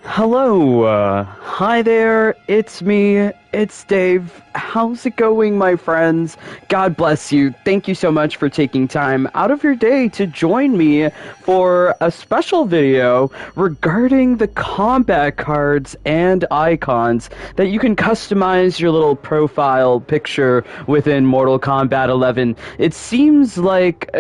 Hello, hi there, it's me, it's Dave. How's it going, my friends? God bless you. Thank you so much for taking time out of your day to join me for a special video regarding the combat cards and icons that you can customize your little profile picture within Mortal Kombat 11. It seems like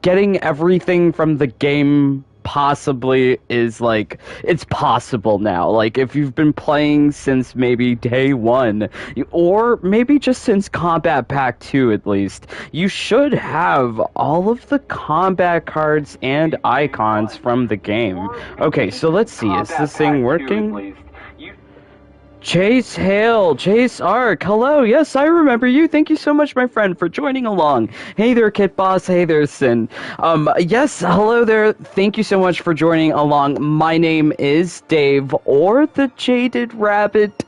getting everything from the game possibly is like it's possible now. Like if you've been playing since maybe day one, or maybe just since Combat Pack 2 at least, you should have all of the combat cards and icons from the game. Okay, so let's see, is this thing working? Chase Hale, Chase Ark, hello, yes, I remember you. Thank you so much, my friend, for joining along. Hey there, Kit Boss, hey there, Sin. Yes, hello there, thank you so much for joining along. My name is Dave, or the Jaded Rabbit.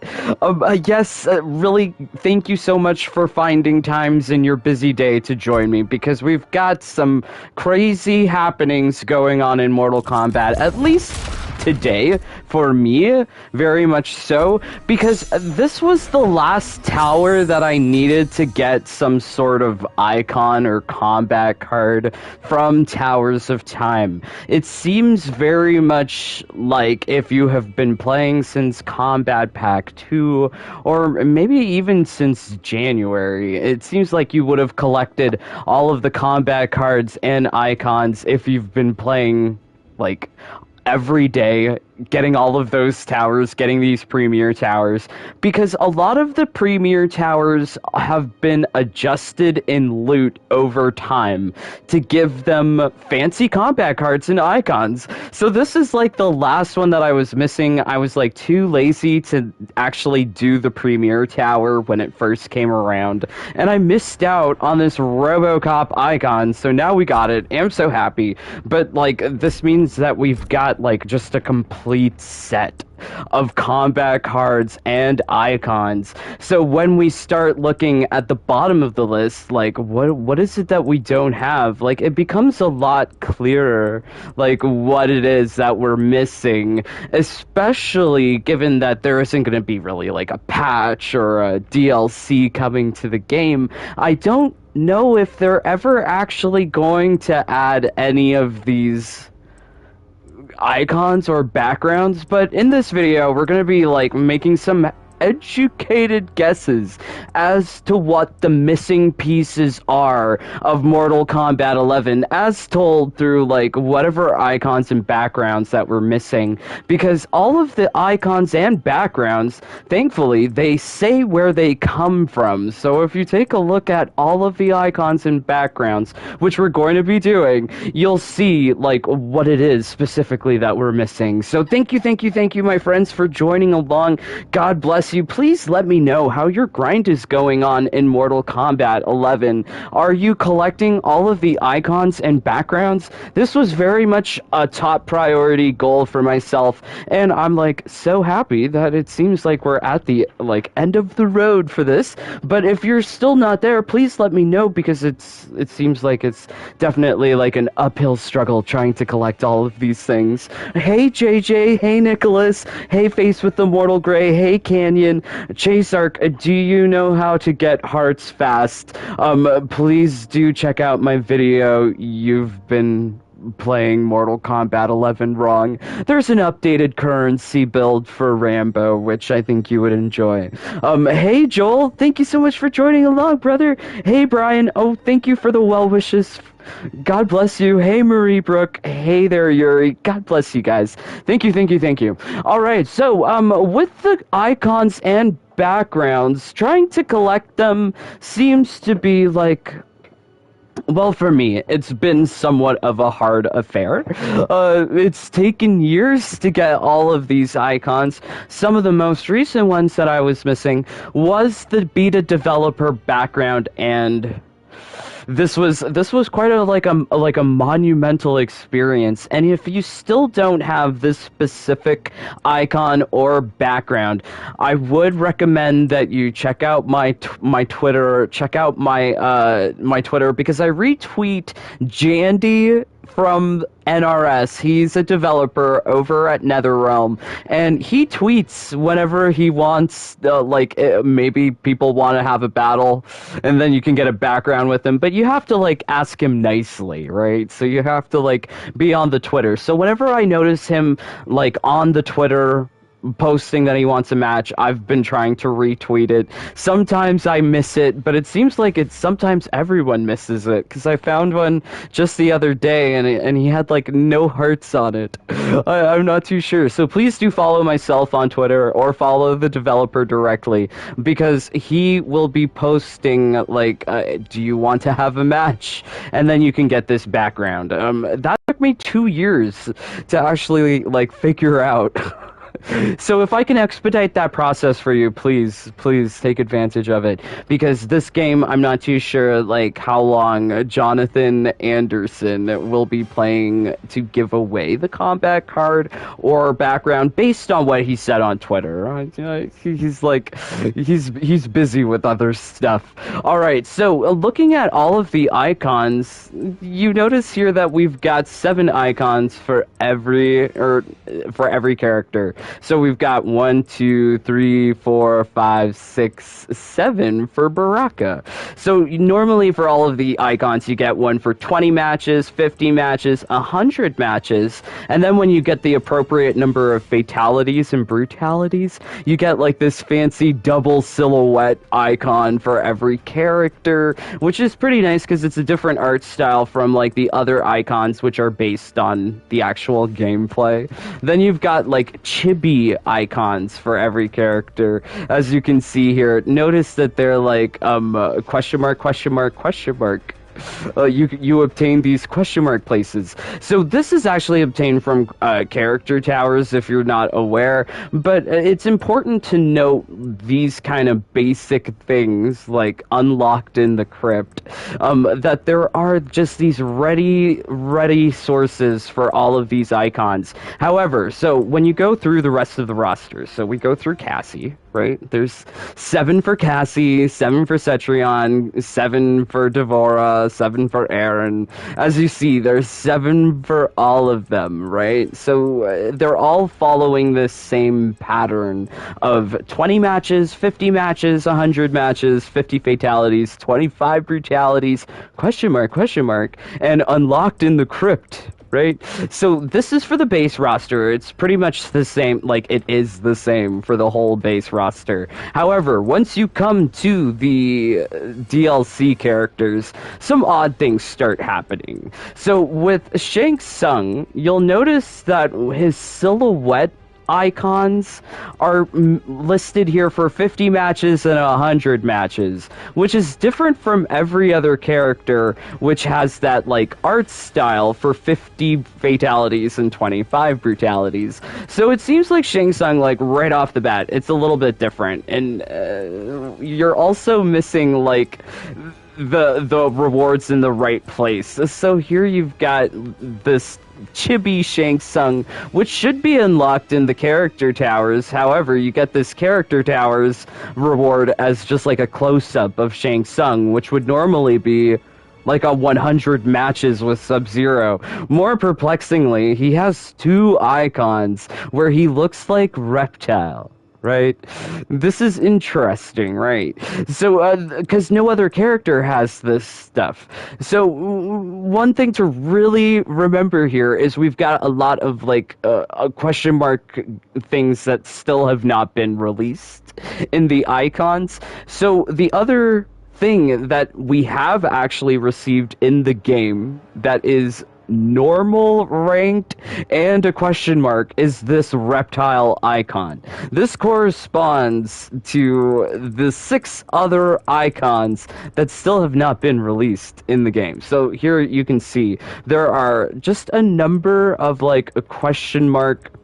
Yes, really, thank you so much for finding times in your busy day to join me, because we've got some crazy happenings going on in Mortal Kombat, at least today, for me, very much so, because this was the last tower that I needed to get some sort of icon or combat card from Towers of Time. It seems very much like if you have been playing since Combat Pack 2, or maybe even since January, it seems like you would have collected all of the combat cards and icons if you've been playing, like, every day, getting all of those towers, getting these premier towers, because a lot of the premier towers have been adjusted in loot over time to give them fancy combat cards and icons. So this is like the last one that I was missing. I was like too lazy to actually do the premier tower when it first came around, and I missed out on this RoboCop icon, so now we got it. I'm so happy. But like, this means that we've got like just a complete set of combat cards and icons. So when we start looking at the bottom of the list, like what is it that we don't have? Like, it becomes a lot clearer, like what it is that we're missing, especially given that there isn't going to be really like a patch or a DLC coming to the game. I don't know if they're ever actually going to add any of these icons or backgrounds, but in this video we're going to be like making some educated guesses as to what the missing pieces are of Mortal Kombat 11 as told through like whatever icons and backgrounds that we're missing, because all of the icons and backgrounds, thankfully, they say where they come from. So if you take a look at all of the icons and backgrounds, which we're going to be doing, you'll see like what it is specifically that we're missing. So thank you, my friends, for joining along. God bless you. Please let me know how your grind is going on in Mortal Kombat 11. Are you collecting all of the icons and backgrounds? This was very much a top priority goal for myself, and I'm like so happy that it seems like we're at the like end of the road for this. But if you're still not there, please let me know, because it seems like it's definitely like an uphill struggle trying to collect all of these things. Hey JJ, hey Nicholas, hey Face with the Mortal Gray, hey Canyon, Chase Ark, do you know how to get hearts fast? Please do check out my video. You've been playing Mortal Kombat 11 wrong. There's an updated currency build for Rambo, which I think you would enjoy. Hey Joel, thank you so much for joining along, brother. Hey Brian, oh, thank you for the well wishes. God bless you. Hey Marie Brooke. Hey there Yuri. God bless you guys. Thank you. Alright, so with the icons and backgrounds, trying to collect them seems to be like, well, for me, it's been somewhat of a hard affair. It's taken years to get all of these icons. Some of the most recent ones that I was missing was the beta developer background, and this was quite a monumental experience. And if you still don't have this specific icon or background, I would recommend that you check out my Twitter. Check out my Twitter, because I retweet Jandy from NRS. He's a developer over at NetherRealm, and he tweets whenever he wants, maybe people want to have a battle, and then you can get a background with him, but you have to, like, ask him nicely, right? So you have to, like, be on the Twitter. So whenever I notice him, like, on the Twitter posting that he wants a match, I've been trying to retweet it. Sometimes I miss it, but it seems like sometimes everyone misses it, because I found one just the other day, and he had, like, no hearts on it. I'm not too sure. So please do follow myself on Twitter, or follow the developer directly, because he will be posting, like, do you want to have a match? And then you can get this background. That took me 2 years to actually, like, figure out. So if I can expedite that process for you, please take advantage of it. Because this game, I'm not too sure, like, how long Jonathan Anderson will be playing to give away the combat card or background based on what he said on Twitter. He's busy with other stuff. Alright, so looking at all of the icons, you notice here that we've got 7 icons for every character. So we've got 1, 2, 3, 4, 5, 6, 7 for Baraka. So normally for all of the icons, you get one for 20 matches, 50 matches, 100 matches, and then when you get the appropriate number of fatalities and brutalities, you get like this fancy double silhouette icon for every character, which is pretty nice because it's a different art style from like the other icons, which are based on the actual gameplay. Then you've got like chibi icons for every character. As you can see here, notice that they're like question mark, question mark, question mark. You obtain these question mark places. So this is actually obtained from character towers, if you're not aware, but it's important to note these kind of basic things, like unlocked in the crypt, that there are just these ready sources for all of these icons. However, so when you go through the rest of the roster, so we go through Cassie, right? There's 7 for Cassie, 7 for Cetrion, 7 for Devora, 7 for Aaron. As you see, there's 7 for all of them, right? So they're all following this same pattern of 20 matches, 50 matches, 100 matches, 50 fatalities, 25 brutalities, question mark, and unlocked in the crypt. Right? So this is for the base roster. It's pretty much the same, like it is the same for the whole base roster. However, once you come to the DLC characters, some odd things start happening. So with Shang Tsung, you'll notice that his silhouette icons are listed here for 50 matches and 100 matches, which is different from every other character, which has that like art style for 50 fatalities and 25 brutalities. So it seems like Shang Tsung, like right off the bat, it's a little bit different, and you're also missing like the rewards in the right place. So here you've got this chibi Shang Tsung, which should be unlocked in the character towers. However, you get this character towers reward as just like a close-up of Shang Tsung, which would normally be like a 100 matches with Sub-Zero. More perplexingly, he has 2 icons where he looks like Reptile. Right? This is interesting, right? So, because no other character has this stuff. So, one thing to really remember here is we've got a lot of, like, question mark things that still have not been released in the icons. So, the other thing that we have actually received in the game that is normal ranked and a question mark is this reptile icon. This corresponds to the 6 other icons that still have not been released in the game. So here you can see there are just a number of like a question mark.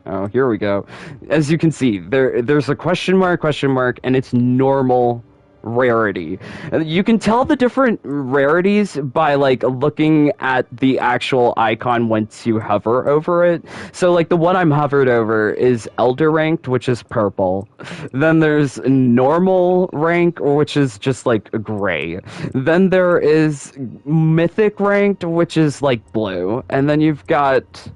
Oh, here we go. As you can see, there's a question mark, and it's normal rarity. You can tell the different rarities by like looking at the actual icon once you hover over it. So like the one I'm hovered over is Elder ranked, which is purple. Then there's normal rank, which is just like gray. Then there is mythic ranked, which is like blue. And then you've got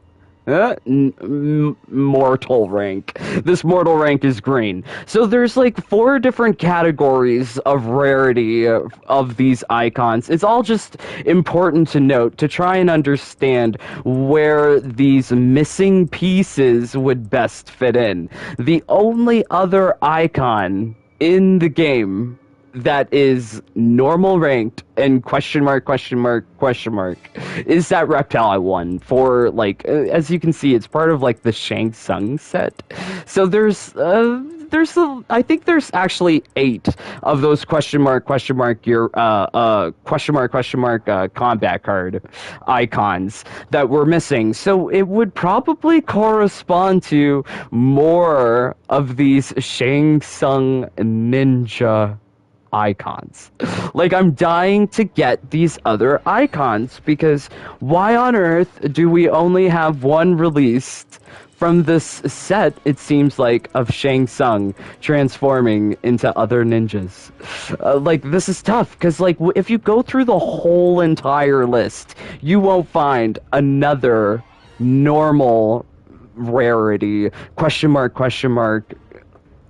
mortal rank. This mortal rank is green. So there's like 4 different categories of rarity of these icons. It's all just important to note to try and understand where these missing pieces would best fit in. The only other icon in the game that is normal ranked and question mark is that reptile one for like as you can see it's part of like the Shang Tsung set. So I think there's actually 8 of those question mark your combat card icons that we're missing. So it would probably correspond to more of these Shang Tsung ninja icons. Like, I'm dying to get these other icons, because why on earth do we only have one released from this set, it seems like, of Shang Tsung transforming into other ninjas? Like, this is tough, because, like, if you go through the whole entire list, you won't find another normal rarity, question mark,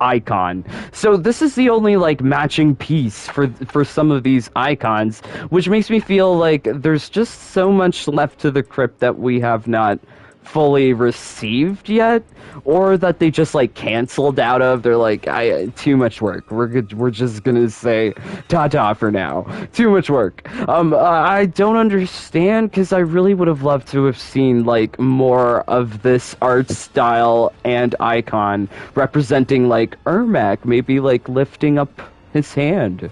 icon. So this is the only like matching piece for some of these icons, which makes me feel like there's just so much left to the crypt that we have not fully received yet, or that they just like canceled out of. They're like, too much work. We're just gonna say ta-ta for now. Too much work. I don't understand, because I really would have loved to have seen like more of this art style and icon representing like Ermac, maybe like lifting up his hand,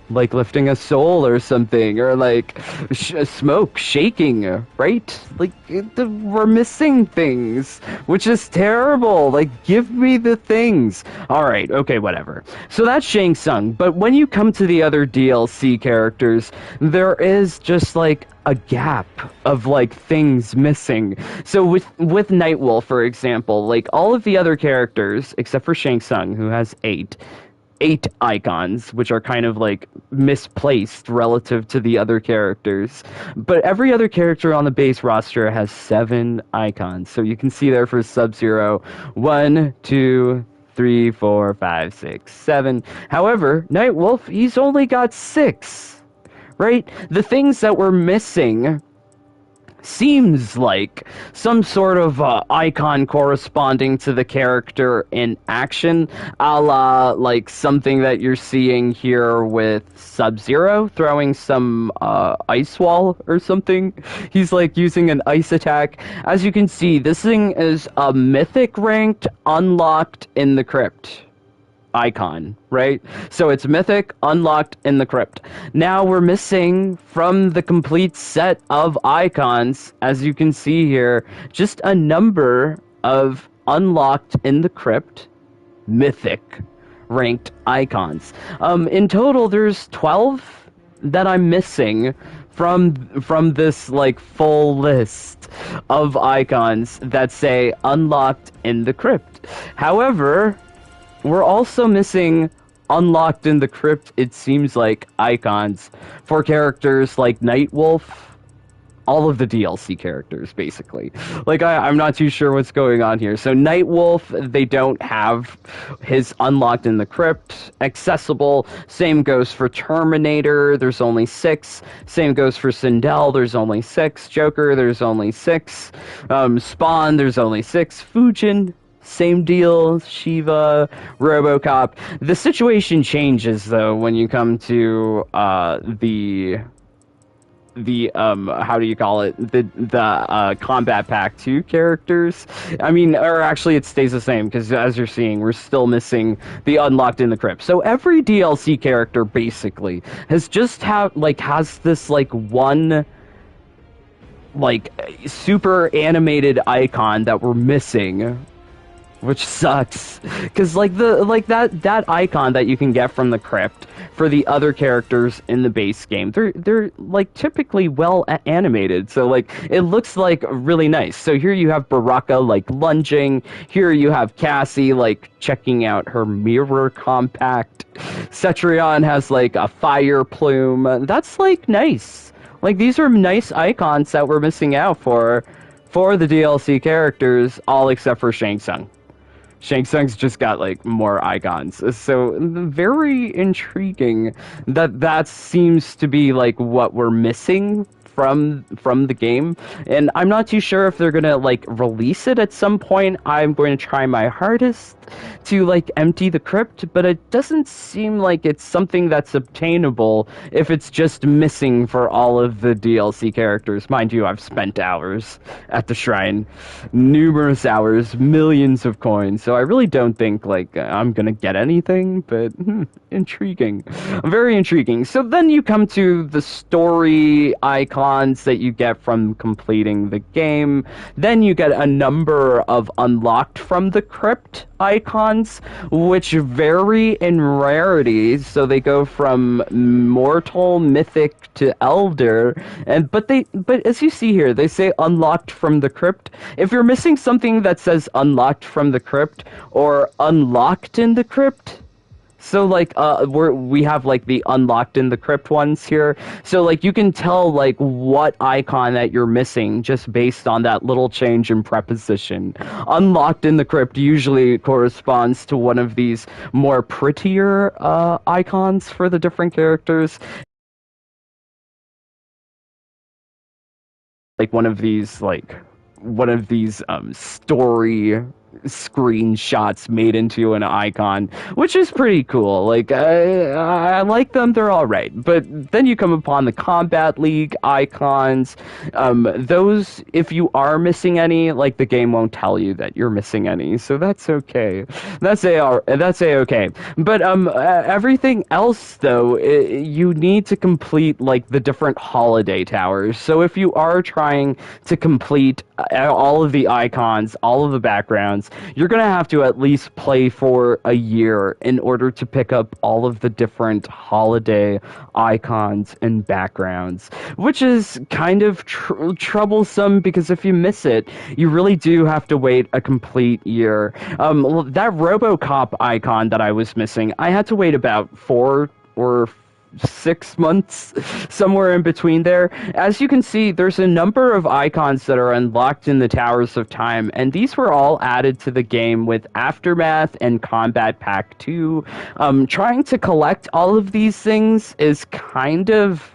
like lifting a soul or something, or like smoke shaking, right? Like, we're missing things, which is terrible. Like, give me the things. Alright, okay, whatever. So that's Shang Tsung, but when you come to the other DLC characters, there is just like a gap of like things missing. So with Nightwolf, for example, like all of the other characters, except for Shang Tsung, who has 8 icons, which are kind of like misplaced relative to the other characters. But every other character on the base roster has 7 icons. So you can see there for Sub-Zero, 1, 2, 3, 4, 5, 6, 7. However, Nightwolf, he's only got 6, right? The things that we're missing seems like some sort of icon corresponding to the character in action, a la like something that you're seeing here with Sub-Zero throwing some ice wall or something. He's like using an ice attack. As you can see, this thing is a mythic ranked unlocked in the crypt icon, right? So it's mythic, unlocked in the crypt. Now we're missing from the complete set of icons, as you can see here, just a number of unlocked in the crypt, mythic ranked icons. In total, there's 12 that I'm missing from this like full list of icons that say unlocked in the crypt. However, we're also missing unlocked in the crypt, it seems like, icons for characters like Nightwolf, all of the DLC characters, basically. Like, I'm not too sure what's going on here. So Nightwolf, they don't have his unlocked in the crypt accessible. Same goes for Terminator, there's only 6. Same goes for Sindel, there's only 6. Joker, there's only 6. Spawn, there's only 6. Fujin, same deal. Shiva, RoboCop. The situation changes though when you come to the how do you call it, the Combat Pack 2 characters. I mean, or actually it stays the same, because as you're seeing, we're still missing the unlocked in the crypt. So every DLC character basically has just has this like one like super animated icon that we're missing, which sucks because like that icon that you can get from the crypt for the other characters in the base game, they're like typically well animated, so like it looks like really nice. So here you have Baraka like lunging, here you have Cassie like checking out her mirror compact, Cetrion has like a fire plume. That's like nice. Like these are nice icons that we're missing out for the DLC characters, all except for Shang Tsung. Shang Tsung's just got like more icons, so very intriguing that seems to be like what we're missing from the game, and I'm not too sure if they're gonna like release it at some point. I'm going to try my hardest to like empty the crypt, but it doesn't seem like it's something that's obtainable if it's just missing for all of the DLC characters. Mind you, I've spent hours at the shrine, numerous hours, millions of coins, so I really don't think like I'm gonna get anything, but intriguing, very intriguing. So then you come to the story icons that you get from completing the game. Then you get a number of unlocked from the crypt icons, which vary in rarity, so they go from mortal, mythic to elder, but as you see here, they say unlocked from the crypt. If you're missing something that says unlocked from the crypt or unlocked in the crypt, so like we have like the unlocked in the crypt ones here. So like you can tell like what icon that you're missing just based on that little change in preposition. Unlocked in the crypt usually corresponds to one of these more prettier icons for the different characters. Like one of these story screenshots made into an icon, which is pretty cool. Like I like them, they're all right. But then you come upon the Combat League icons. Those, if you are missing any, like the game won't tell you that you're missing any, so that's okay. That's a-okay. But everything else though, you need to complete like the different holiday towers. So if you are trying to complete all of the icons, all of the backgrounds, you're going to have to at least play for a year in order to pick up all of the different holiday icons and backgrounds, which is kind of troublesome because if you miss it, you really do have to wait a complete year. That RoboCop icon that I was missing, I had to wait about 4 or 6 months, somewhere in between there. As you can see, there's a number of icons that are unlocked in the Towers of Time, and these were all added to the game with Aftermath and Combat Pack 2. Trying to collect all of these things is kind of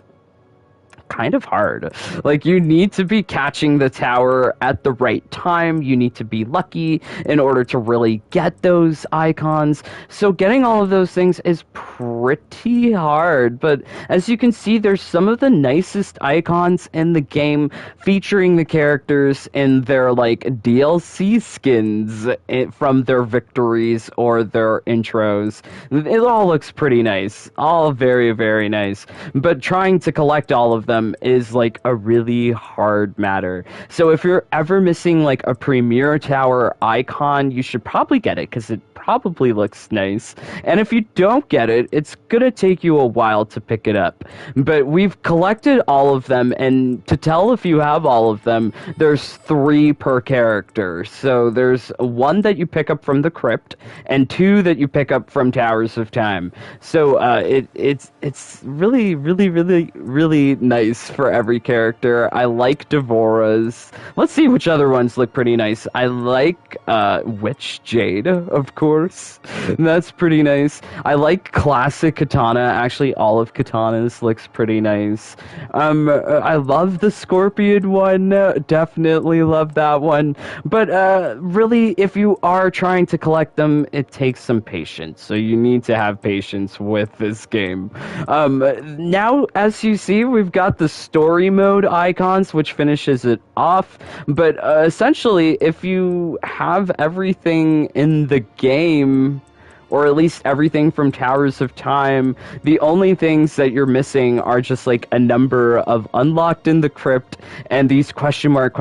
hard. Like, you need to be catching the tower at the right time. You need to be lucky in order to really get those icons. So getting all of those things is pretty hard. But as you can see, there's some of the nicest icons in the game featuring the characters in their, like, DLC skins from their victories or their intros. It all looks pretty nice. All very, very nice. But trying to collect all of them is like a really hard matter. So if you're ever missing like a Premier Tower icon, you should probably get it because it probably looks nice. And if you don't get it, it's gonna take you a while to pick it up. But we've collected all of them, and to tell if you have all of them, there's 3 per character. So there's 1 that you pick up from the crypt, and 2 that you pick up from Towers of Time. So it's really, really, really, really nice for every character. I like Devora's. Let's see which other ones look pretty nice. I like Witch Jade, of course. That's pretty nice. I like classic Katana. Actually, all of Katana's looks pretty nice. I love the Scorpion one. Definitely love that one. But really, if you are trying to collect them, it takes some patience. So you need to have patience with this game. Now, as you see, we've got the story mode icons, which finishes it off. But essentially, if you have everything in the game, or at least everything from Towers of Time, the only things that you're missing are just like a number of unlocked in the crypt and these question mark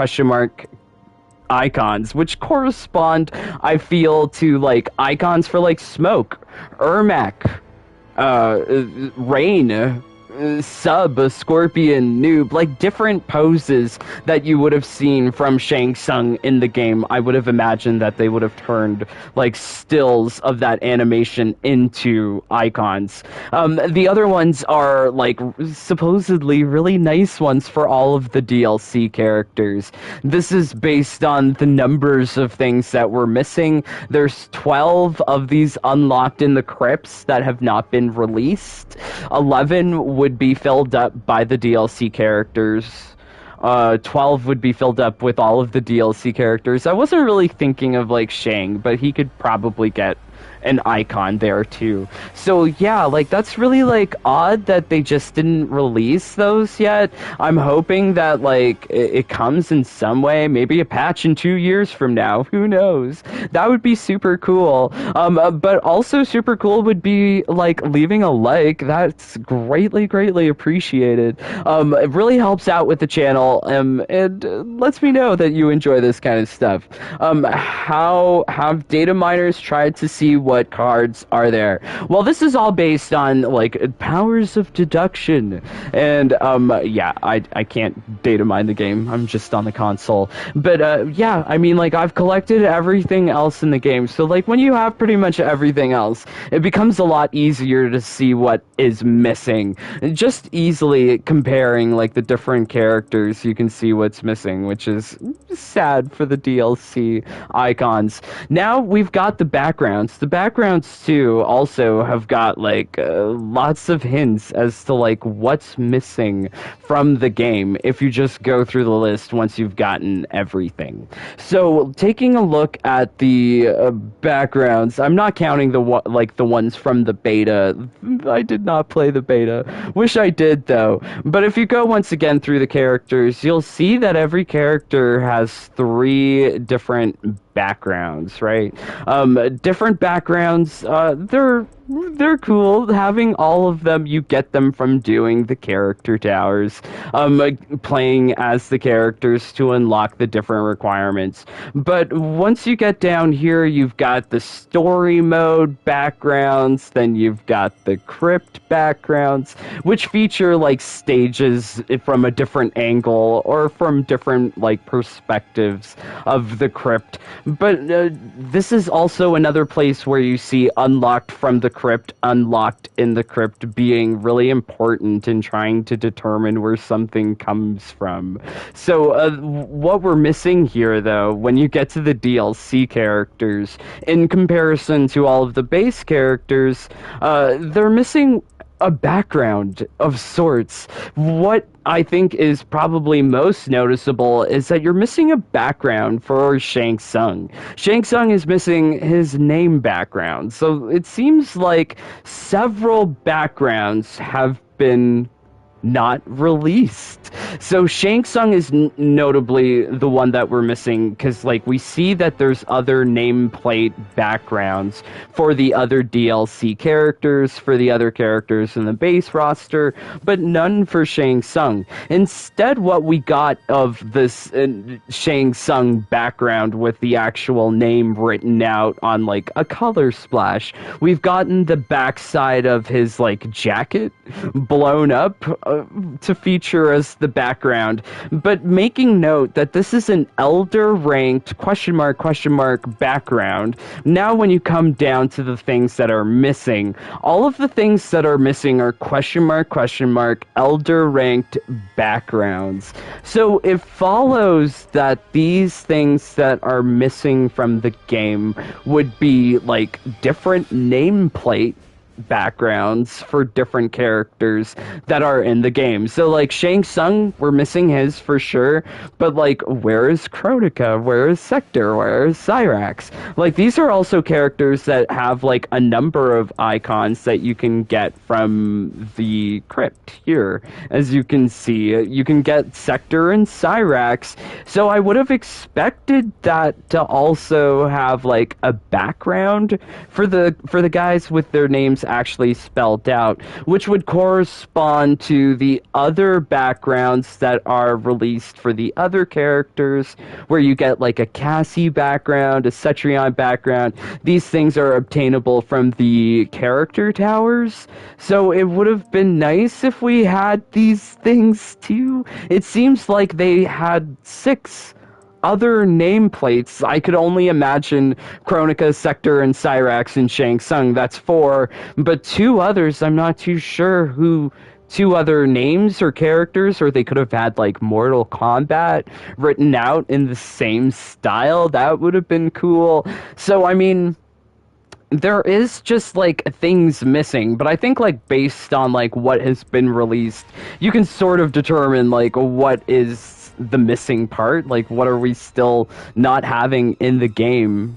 icons, which correspond, I feel, to like icons for like Smoke, Ermac, Rain, Sub, a Scorpion, Noob, like different poses that you would have seen from Shang Tsung in the game. I would have imagined that they would have turned like stills of that animation into icons. The other ones are like supposedly really nice ones for all of the DLC characters. This is based on the numbers of things that we're missing. There's 12 of these unlocked in the crypts that have not been released. 11 would be filled up by the DLC characters. 12 would be filled up with all of the DLC characters. I wasn't really thinking of like Shang, but he could probably get an icon there too. So yeah, like that's really like odd that they just didn't release those yet. I'm hoping that like it comes in some way, maybe a patch in 2 years from now. Who knows? That would be super cool. But also super cool would be like leaving a like. That's greatly appreciated. It really helps out with the channel, and lets me know that you enjoy this kind of stuff. How have data miners tried to see what cards are there? Well, this is all based on like powers of deduction, and yeah, I can't data mine the game. I'm just on the console, but yeah, I mean, like I've collected everything else in the game, so like when you have pretty much everything else, it becomes a lot easier to see what is missing. Just easily comparing like the different characters, you can see what's missing, which is sad for the DLC icons. Now we've got the backgrounds. The backgrounds too also have got like lots of hints as to like what's missing from the game if you just go through the list once you've gotten everything. So taking a look at the backgrounds, I'm not counting the ones from the beta. I did not play the beta. Wish I did though. But if you go once again through the characters, you'll see that every character has 3 different backgrounds, right? Different backgrounds, they're cool. Having all of them, you get them from doing the character towers, playing as the characters to unlock the different requirements. But once you get down here, you've got the story mode backgrounds, then you've got the crypt backgrounds, which feature like stages from a different angle or from different like perspectives of the crypt. But this is also another place where you see unlocked from the crypt, unlocked in the crypt being really important in trying to determine where something comes from. So what we're missing here, though, when you get to the DLC characters, in comparison to all of the base characters, they're missing a background of sorts. What I think is probably most noticeable is that you're missing a background for Shang Tsung. Shang Tsung is missing his name background, so it seems like several backgrounds have been not released. So Shang Tsung is notably the one that we're missing, because like we see that there's other nameplate backgrounds for the other DLC characters, for the other characters in the base roster, but none for Shang Tsung. Instead, what we got of this Shang Tsung background with the actual name written out on like a color splash, we've gotten the backside of his like jacket blown up to feature as the background, but making note that this is an elder ranked question mark background. Now when you come down to the things that are missing, all of the things that are missing are question mark elder ranked backgrounds. So it follows that these things that are missing from the game would be like different nameplate backgrounds for different characters that are in the game. So like Shang Tsung, we're missing his for sure, but like where is Kronika? Where is Sector? Where is Cyrax? Like these are also characters that have like a number of icons that you can get from the crypt here. As you can see, you can get Sector and Cyrax. So I would have expected that to also have like a background for the guys with their names actually spelled out, which would correspond to the other backgrounds that are released for the other characters, where you get like a Cassie background, a Cetrion background. These things are obtainable from the character towers, so it would have been nice if we had these things too. It seems like they had 6 other nameplates. I could only imagine Kronika, Sector, and Cyrax and Shang Tsung. That's 4, but 2 others, I'm not too sure who. 2 other names or characters, or they could have had like Mortal Kombat written out in the same style. That would have been cool. So, I mean, there is just like things missing, but I think like based on like what has been released, you can sort of determine like what is the missing part, like what are we still not having in the game.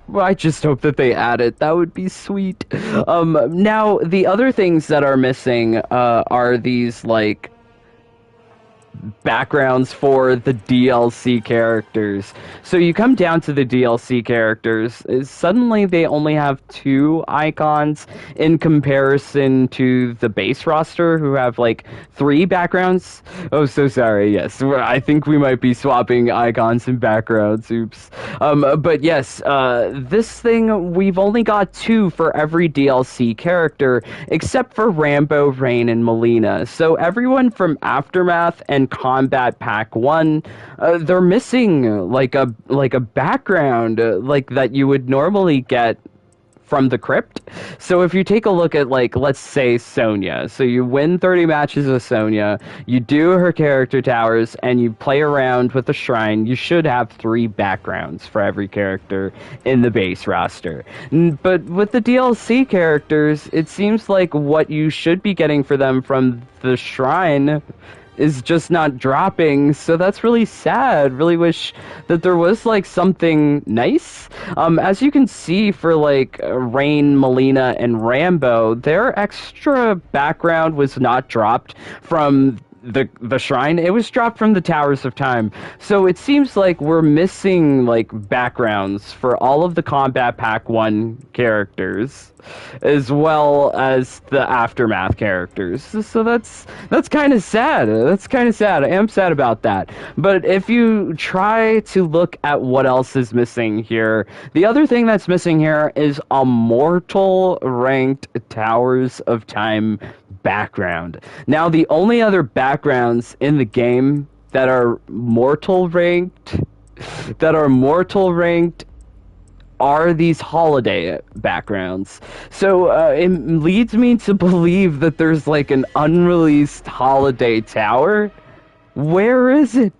Well, I just hope that they add it. That would be sweet. Now, the other things that are missing are these, like, backgrounds for the DLC characters. So you come down to the DLC characters, suddenly they only have 2 icons in comparison to the base roster, who have like 3 backgrounds. Oh, so sorry. Yes, I think we might be swapping icons and backgrounds. Oops. But yes, this thing, we've only got 2 for every DLC character, except for Rambo, Rain, and Melina. So everyone from Aftermath and Combat Pack 1, they're missing like a background like that you would normally get from the crypt. So if you take a look at, like, let's say Sonya, so you win 30 matches with Sonya, you do her character towers, and you play around with the shrine, you should have 3 backgrounds for every character in the base roster. But with the DLC characters, it seems like what you should be getting for them from the shrine is just not dropping, so that's really sad. Really wish that there was like something nice. As you can see for like Rain, Melina, and Rambo, their extra background was not dropped from the shrine. It was dropped from the Towers of Time. So it seems like we're missing like backgrounds for all of the Combat Pack 1 characters, as well as the Aftermath characters. So that's kind of sad. That's kind of sad. I am sad about that. But if you try to look at what else is missing here, the other thing that's missing here is a Mortal ranked Towers of Time background. Now, the only other backgrounds in the game that are Mortal ranked are these holiday backgrounds. So it leads me to believe that there's like an unreleased holiday tower. Where is it?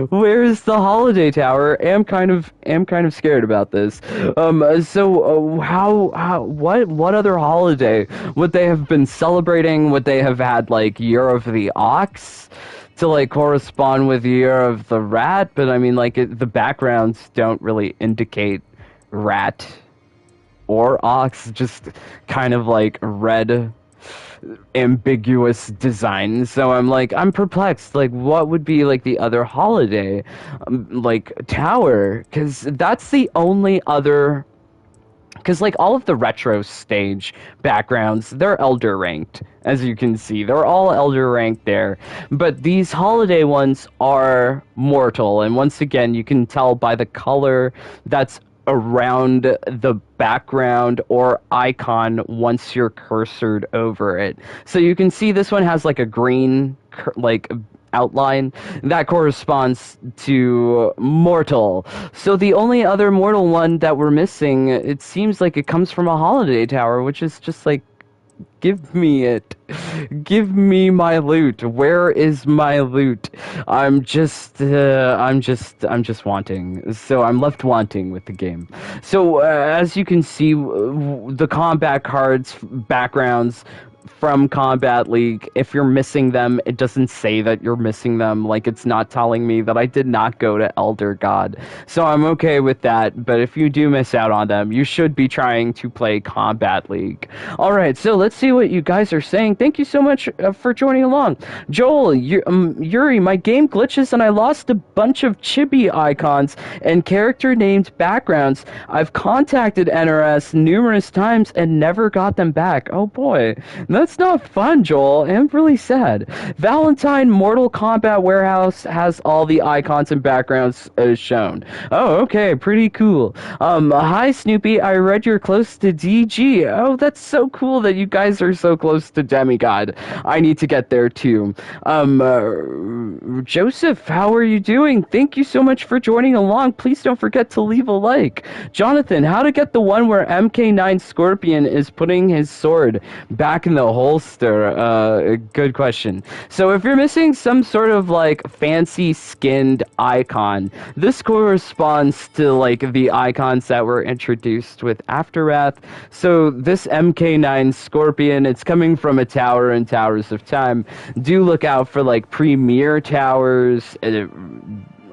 Where is the holiday tower? I'm kind of scared about this. What other holiday would they have been celebrating? Would they have had like Year of the Ox to like correspond with Year of the Rat? But I mean, like the backgrounds don't really indicate rat or ox, just kind of like red ambiguous design. So I'm perplexed, like what would be like the other holiday like tower, because that's the only other, because like all of the retro stage backgrounds, they're elder ranked, as you can see. They're all elder ranked there, but these holiday ones are mortal, and once again you can tell by the color that's around the background or icon once you're cursored over it. So you can see this one has like a green like outline that corresponds to Mortal. So the only other Mortal one that we're missing, it seems like it comes from a holiday tower, which is just like, give me it. Give me my loot. Where is my loot? I'm just wanting. So I'm left wanting with the game. So as you can see, the combat cards backgrounds from Combat League. If you're missing them, it doesn't say that you're missing them. Like, it's not telling me that I did not go to Elder God. So I'm okay with that. But if you do miss out on them, you should be trying to play Combat League. All right, so let's see what you guys are saying. Thank you so much for joining along. Joel, Yuri, my game glitches and I lost a bunch of chibi icons and character named backgrounds. I've contacted NRS numerous times and never got them back. Oh boy, that's not fun, Joel. I'm really sad. Valentine Mortal Kombat Warehouse has all the icons and backgrounds shown. Oh, okay, pretty cool. Hi Snoopy, I read you're close to DG. Oh, that's so cool that you guys are so close to Demigod. I need to get there too. Joseph, how are you doing? Thank you so much for joining along. Please don't forget to leave a like. Jonathan, how to get the one where MK9 Scorpion is putting his sword back in the holster? Good question. So if you're missing some sort of like fancy skinned icon, this corresponds to like the icons that were introduced with Afterwrath. So this MK9 Scorpion, it's coming from a tower in Towers of Time. Do look out for like Premier Towers,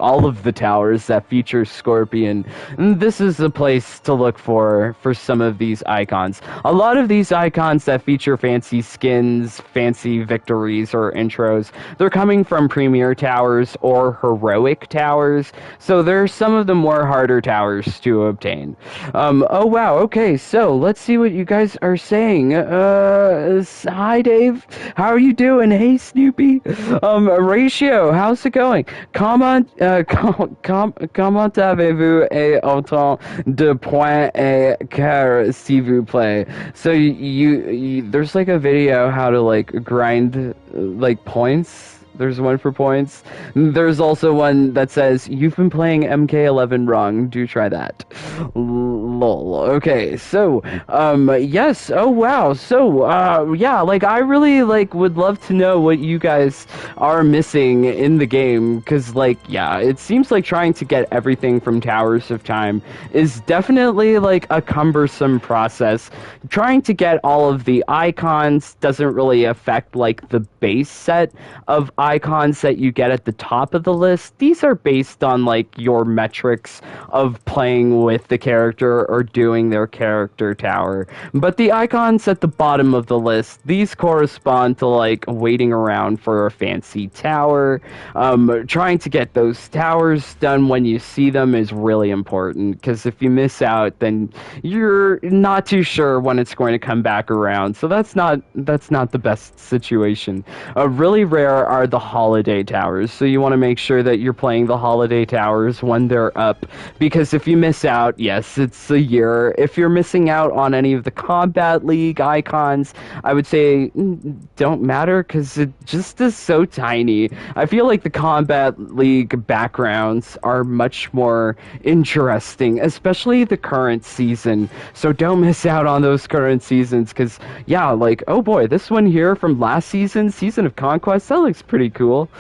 all of the towers that feature Scorpion. And this is the place to look for some of these icons. A lot of these icons that feature fancy skins, fancy victories, or intros, they're coming from Premier Towers or Heroic Towers, so there's some of the more harder towers to obtain. Oh wow, okay, so let's see what you guys are saying. Hi Dave, how are you doing? Hey Snoopy. Ratio, how's it going? Comment avez-vous et autant de points et cœur s'il vous plaît? So you there's like a video how to like grind like points. There's one for points. There's also one that says, you've been playing MK11 wrong. Do try that. Lol. Okay, so, yes. Oh, wow. So, yeah, like, I really, like, would love to know what you guys are missing in the game. Because, like, yeah, it seems like trying to get everything from Towers of Time is definitely, like, a cumbersome process. Trying to get all of the icons doesn't really affect, like, the base set of icons that you get at the top of the list. These are based on like your metrics of playing with the character or doing their character tower. But the icons at the bottom of the list, these correspond to like waiting around for a fancy tower. Trying to get those towers done when you see them is really important, because if you miss out, then you're not too sure when it's going to come back around. So that's not the best situation. Really rare are the holiday towers, so you want to make sure that you're playing the holiday towers when they're up, because if you miss out, yes, it's a year. If you're missing out on any of the Combat League icons, I would say don't matter, because it just is so tiny. I feel like the Combat League backgrounds are much more interesting, especially the current season, so don't miss out on those current seasons, because yeah, like, oh boy, this one here from last season of Conquest, that looks pretty cool.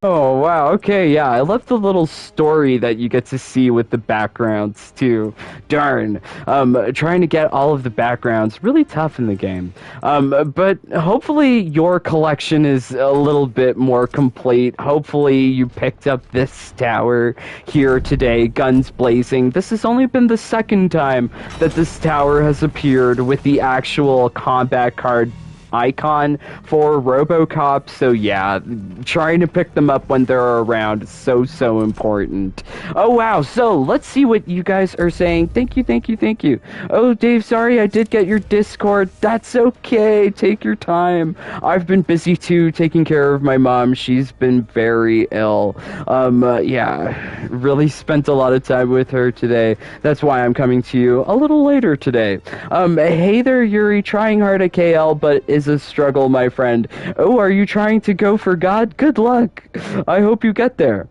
Oh, wow, okay, yeah, I love the little story that you get to see with the backgrounds, too. Darn. Trying to get all of the backgrounds, really tough in the game. But hopefully your collection is a little bit more complete. Hopefully you picked up this tower here today, guns blazing. This has only been the second time that this tower has appeared with the actual combat card icon for RoboCop, so yeah, trying to pick them up when they're around is so important. Oh wow, so let's see what you guys are saying. Thank you. Oh Dave, sorry I did get your Discord. That's okay, take your time. I've been busy too, taking care of my mom. She's been very ill. Yeah, really spent a lot of time with her today. That's why I'm coming to you a little later today. Hey there Yuri, trying hard at KL, but is a struggle, my friend. Oh, are you trying to go for God? Good luck. I hope you get there.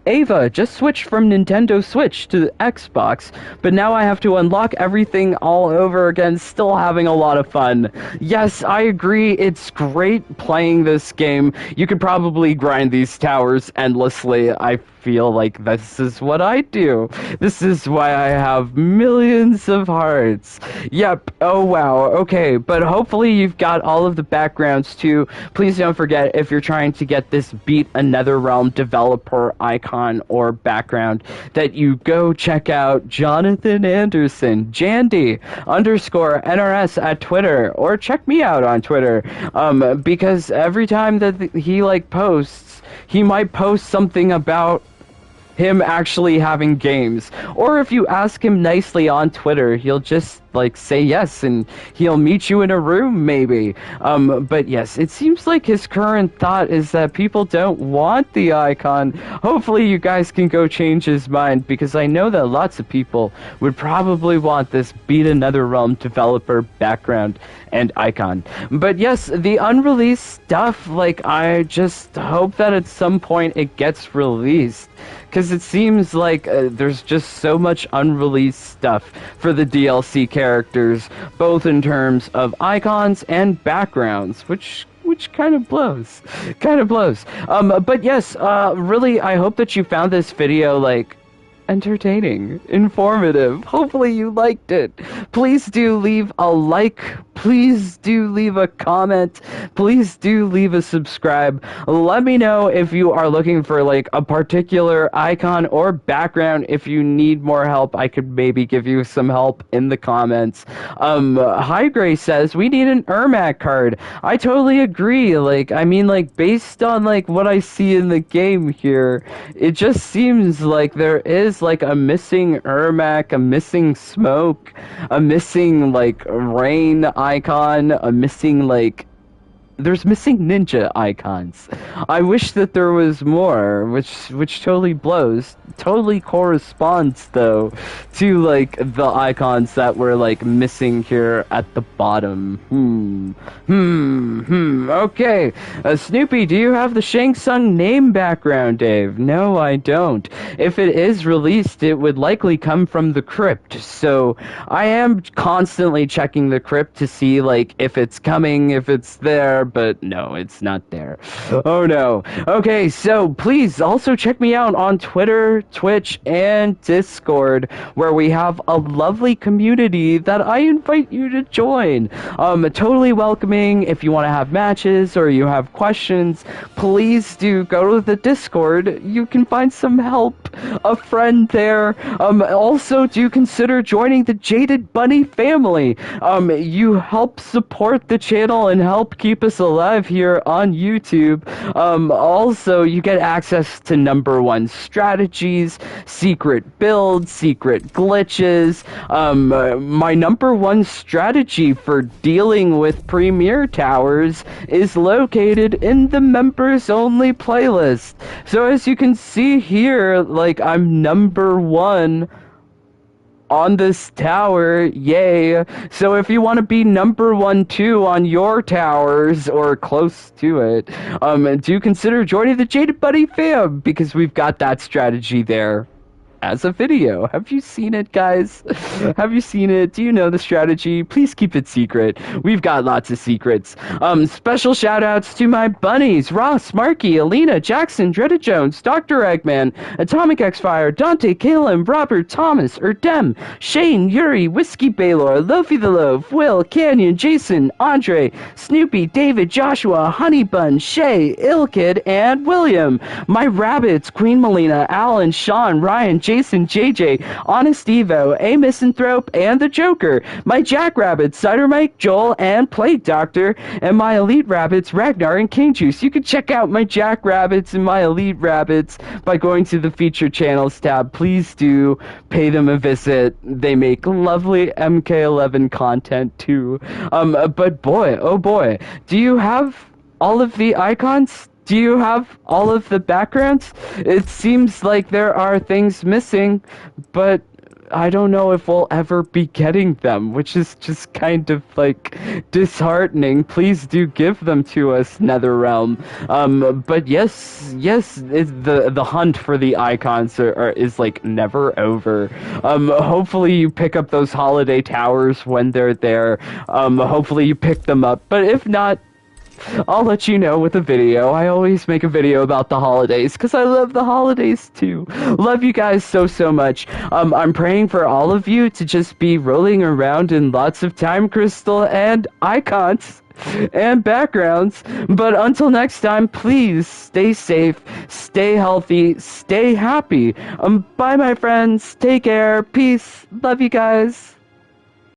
Ava, just switched from Nintendo Switch to the Xbox, but now I have to unlock everything all over again, still having a lot of fun. Yes, I agree, it's great playing this game. You could probably grind these towers endlessly. I feel like this is what I do. This is why I have millions of hearts. Yep. Oh, wow. Okay, but hopefully you've got all of the backgrounds too. Please don't forget, if you're trying to get this Beat Another Realm developer icon or background, that you go check out Jonathan Anderson, Jandy _ NRS at Twitter, or check me out on Twitter, because every time that he like posts, he might post something about him actually having games. Or if you ask him nicely on Twitter, he'll just like say yes and he'll meet you in a room maybe. But yes, it seems like his current thought is that people don't want the icon. Hopefully you guys can go change his mind, because I know that lots of people would probably want this Beat Another Realm developer background and icon. But yes, the unreleased stuff, like, I just hope that at some point it gets released, because it seems like there's just so much unreleased stuff for the DLC characters, both in terms of icons and backgrounds, which kind of blows. But yes, really, I hope that you found this video, like, entertaining, informative. Hopefully you liked it. Please do leave a like. Please do leave a comment. Please do leave a subscribe. Let me know if you are looking for like a particular icon or background. If you need more help, I could maybe give you some help in the comments. High Gray says we need an Ermac card. I totally agree. Like, I mean, like, based on like what I see in the game here, it just seems like there is like a missing Ermac, a missing Smoke, a missing like Rain icon, a missing like, there's missing ninja icons. I wish that there was more, which totally blows. Totally corresponds though to like the icons that were like missing here at the bottom. Okay. Snoopy, do you have the Shang Tsung name background, Dave? No, I don't. If it is released, it would likely come from the crypt. So I am constantly checking the crypt to see like if it's coming, if it's there. But no, it's not there. Oh no. Okay, so please also check me out on Twitter, Twitch, and Discord, where we have a lovely community that I invite you to join. Totally welcoming. If you want to have matches or you have questions, please do go to the Discord. You can find some help, a friend there. Also, do consider joining the Jaded Bunny family. You help support the channel and help keep us alive here on YouTube. Also, you get access to #1 strategies, secret builds, secret glitches. My #1 strategy for dealing with Premier Towers is located in the members only playlist. So as you can see here, like, I'm #1 on this tower, yay. So if you want to be #1 too on your towers or close to it, do consider joining the Jaded Buddy fam, because we've got that strategy there as a video. Have you seen it, guys? Have you seen it? Do you know the strategy? Please keep it secret. We've got lots of secrets. Special shout outs to my bunnies: Ross, Marky, Alina, Jackson, Dreaded Jones, Dr. Eggman, Atomic X-Fire, Dante, Caleb, Robert, Thomas, Erdem, Shane, Yuri, Whiskey Baylor, Lofi the Loaf, Will, Canyon, Jason, Andre, Snoopy, David, Joshua, Honey Bun, Shay, Ilkid, and William. My rabbits: Queen Melina, Alan, Sean, Ryan, Jason, JJ, Honest Evo, A Misanthrope, and the Joker. My Jackrabbits: Cider Mike, Joel, and Plague Doctor. And my Elite Rabbits: Ragnar and King Juice. You can check out my Jackrabbits and my Elite Rabbits by going to the Featured Channels tab. Please do pay them a visit. They make lovely MK11 content too. But boy, oh boy, do you have all of the icons? Do you have all of the backgrounds? It seems like there are things missing, but I don't know if we'll ever be getting them, which is just kind of like disheartening. Please do give them to us, NetherRealm. But yes, the hunt for the icons is like never over. Hopefully you pick up those holiday towers when they're there. Hopefully you pick them up, but if not, I'll let you know with a video. I always make a video about the holidays because I love the holidays too. Love you guys so, so much. I'm praying for all of you to just be rolling around in lots of time crystal and icons and backgrounds. But until next time, please stay safe, stay healthy, stay happy. Bye, my friends. Take care. Peace. Love you guys.